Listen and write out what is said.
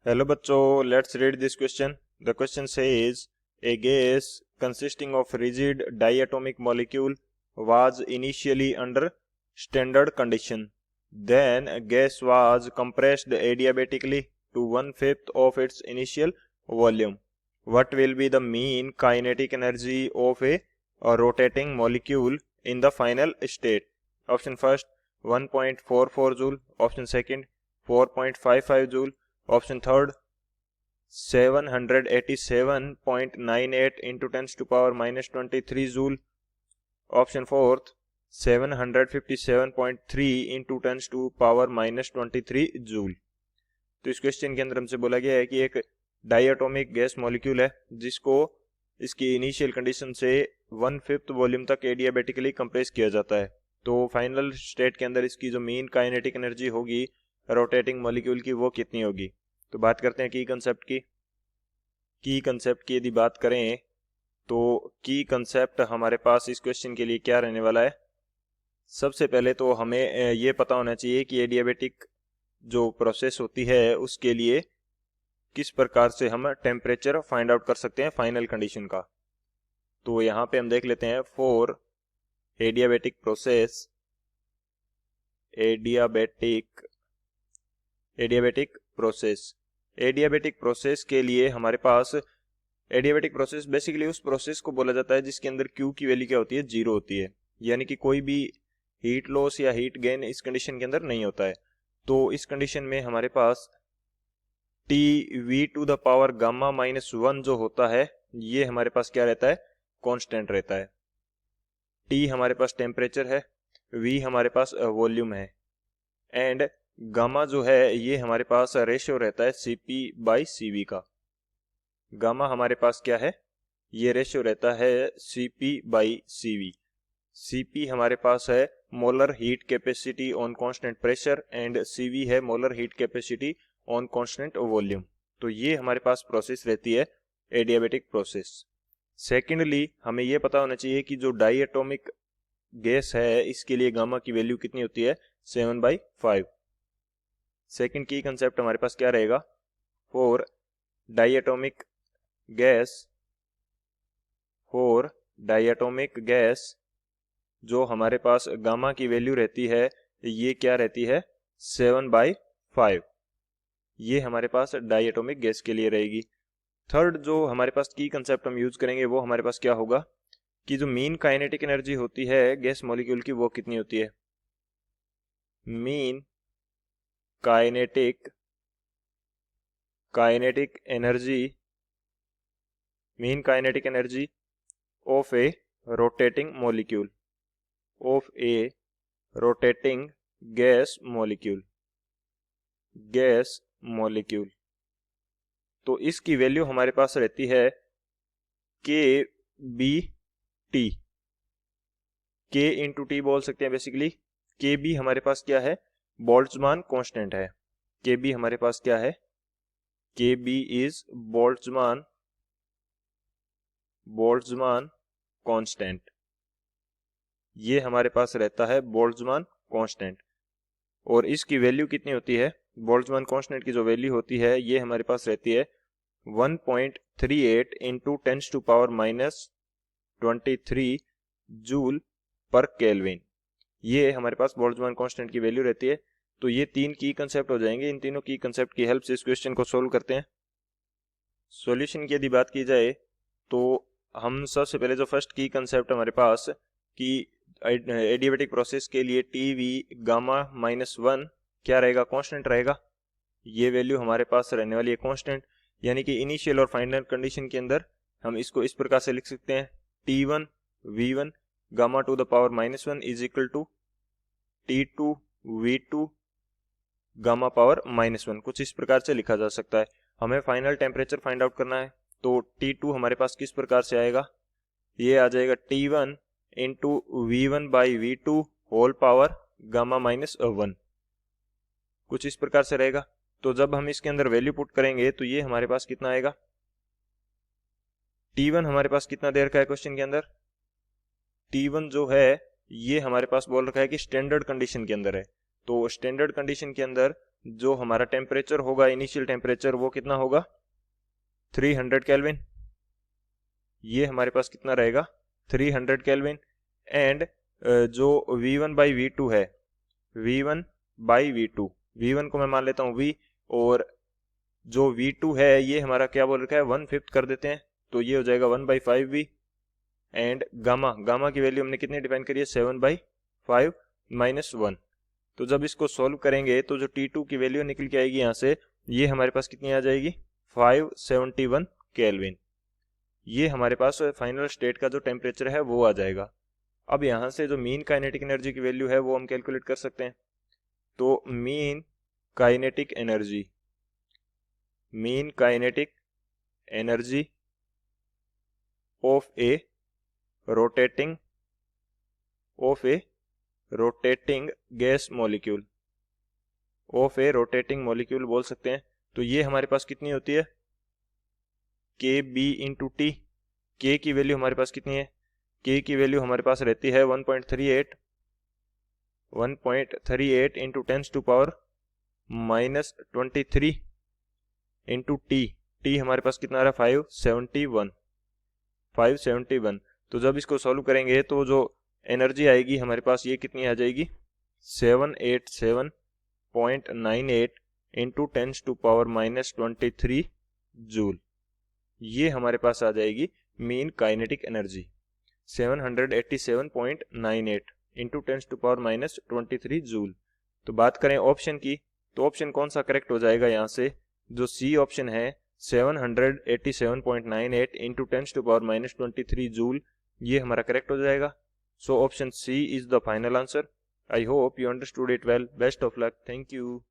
Hello बच्चों, let's read this question. The question says A gas consisting of rigid diatomic molecule was initially under standard condition. Then gas was compressed adiabatically to 1/5 of its initial volume. What will be the mean kinetic energy of a rotating molecule in the final state? Option first 1.44 joule, option second 4.55 joule, option third 787.98 into 10 to power minus 23 joule, option fourth 757.3 into 10 to power minus 23 joule. तो इस question के अंदर हमसे बोला गया है कि एक डायटोमिक गैस मॉलिक्यूल है जिसको इसकी इनिशियल कंडीशन से 1/5 वॉल्यूम तक एडियाबेटिकली कंप्रेस किया जाता है. तो फाइनल स्टेट के अंदर इसकी जो मीन काइनेटिक एनर्जी होगी रोटेटिंग मॉलिक्यूल की वो कितनी होगी. तो बात करते हैं की कंसेप्ट की. यदि बात करें तो की कंसेप्ट हमारे पास इस क्वेश्चन के लिए क्या रहने वाला है. सबसे पहले तो हमें ये पता होना चाहिए कि एडियाबेटिक जो प्रोसेस होती है उसके लिए किस प्रकार से हम टेम्परेचर फाइंड आउट कर सकते हैं फाइनल कंडीशन का. तो यहाँ पे हम देख लेते हैं फॉर एडियाबेटिक प्रोसेस के लिए हमारे पास एडियाबेटिक प्रोसेस बेसिकली उस प्रोसेस को बोला जाता है जिसके अंदर Q की वैल्यू क्या होती है, 0 होती है. यानी कि कोई भी हीट लॉस या हीट गेन इस कंडीशन के अंदर नहीं होता है. तो इस कंडीशन में हमारे पास Tv⁻⁻1 जो होता है ये हमारे पास क्या रहता है, कांस्टेंट रहता है. T हमारे पास टेम्परेचर है, V हमारे पास वॉल्यूम है एंड गामा जो है ये हमारे पास रेशियो रहता है Cp/Cv का. गामा हमारे पास क्या है, ये रेशियो रहता है Cp/Cv. Cp हमारे पास है molar heat capacity on constant pressure and Cv है molar heat capacity on constant volume. तो ये हमारे पास प्रोसेस रहती है एडियाबेटिक प्रोसेस. सेकेंडली हमें ये पता होना चाहिए कि जो डाइएटोमिक गैस है इसके लिए गामा की वैल्यू कितनी होती है, 7/5. सेकेंड की कंसेप्ट हमारे पास क्या रहेगा, फॉर डाइएटोमिक गैस जो हमारे पास गामा की वैल्यू रहती है ये क्या रहती है, 7/5. ये हमारे पास डाइएटोमिक गैस के लिए रहेगी. थर्ड जो हमारे पास की कंसेप्ट हम यूज करेंगे वो हमारे पास क्या होगा कि जो मीन काइनेटिक एनर्जी होती है गैस मॉलिक्यूल की वो कितनी होती है. Mean kinetic energy of A rotating gas molecule. तो इसकी वैल्यू हमारे पास रहती है kBT. K इंटू टी बोल सकते हैं बेसिकली. Kb हमारे पास क्या है, बोल्ट्जमान कांस्टेंट है. Kb हमारे पास क्या है, Kb इज बोल्ट्जमान कांस्टेंट. ये हमारे पास रहता है बोल्ट्जमान कांस्टेंट. और इसकी वैल्यू कितनी होती है, बोल्ट्जमान कांस्टेंट की जो वैल्यू होती है ये हमारे पास रहती है 1.38 into 10 to power minus 23 joule पर केल्विन. ये हमारे पास बोल्ट्जमान कांस्टेंट की वैल्यू रहती है. तो ये तीन की कंसेप्ट हो जाएंगे. इन तीनों की कंसेप्ट की हेल्प से इस क्वेश्चन को सोल्व करते हैं. सॉल्यूशन की यदि बात की जाए तो हम सबसे पहले जो फर्स्ट की कंसेप्ट हमारे पास कि एडियाबेटिक प्रोसेस के लिए Tv⁻⁻1 क्या रहेगा, कांस्टेंट रहेगा. ये वैल्यू हमारे पास रहने वाली है कांस्टेंट. यानी कि इनिशियल और फाइनल कंडीशन के अंदर हम इसको इस प्रकार से लिख सकते हैं, T1V1 Γ⁻⁻1 is equal to T2V2 Γ⁻⁻1. कुछ इस प्रकार से लिखा जा सकता है. हमें फाइनल टेम्परेचर फाइंड आउट करना है तो T2 हमारे पास किस प्रकार से आएगा, ये आ जाएगा T1 into V1/V2 whole power Γ-1. कुछ इस प्रकार से रहेगा. तो जब हम इसके अंदर वैल्यू पुट करेंगे तो ये हमारे पास कितना आएगा, T1 हमारे पास कितना दे रखा है क्वेश्चन के अंदर, T1 जो है ये हमारे पास बोल रखा है कि स्टैंडर्ड कंडीशन के अंदर है. तो स्टैंडर्ड कंडीशन के अंदर जो हमारा टेम्परेचर होगा, इनिशियल टेम्परेचर, वो कितना होगा 300 केल्विन। ये हमारे पास कितना रहेगा 300 केल्विन। एंड जो V1/V2 है, V1/V2, V1 को मैं मान लेता हूँ V, और जो V2 है ये हमारा क्या बोल रखा है 1/5 कर देते हैं, तो ये हो जाएगा 1/5V। एंड गामा की वैल्यू हमने कितनी डिफाइन करी है 7/5 - 1। तो जब इसको सॉल्व करेंगे तो जो T2 की वैल्यू निकल के आएगी यहाँ से, ये हमारे पास कितनी आ जाएगी 571 केल्विन। ये हमारे पास फाइनल स्टेट का जो टेम्परेचर है वो आ जाएगा। अब यहाँ से जो मीन काइनेटिक एनर्जी की वैल्यू है वो हम कैलकुलेट कर सकते हैं। तो mean kinetic energy of A rotating gas molecule, बोल सकते हैं। तो ये हमारे पास कितनी होती है KB/T। K की वैल्यू हमारे पास कितनी है, K की वैल्यू हमारे पास रहती है 1.38 × 10⁻⁻23 इंटू T हमारे पास कितना आ रहा है 571। तो जब इसको सॉल्व करेंगे तो जो एनर्जी आएगी हमारे पास ये कितनी आ जाएगी 787.98 इंटू 10⁻⁻23 जूल। ये हमारे पास आ जाएगी mean kinetic energy 787.98 into 10⁻⁻23 joule. तो बात करें ऑप्शन की, तो ऑप्शन कौन सा करेक्ट हो जाएगा यहाँ से, जो सी ऑप्शन है 787.98 इंटू 10⁻⁻23 जूल, ये हमारा करेक्ट हो जाएगा। So option C is the final answer. I hope you understood it well. Best of luck. Thank you.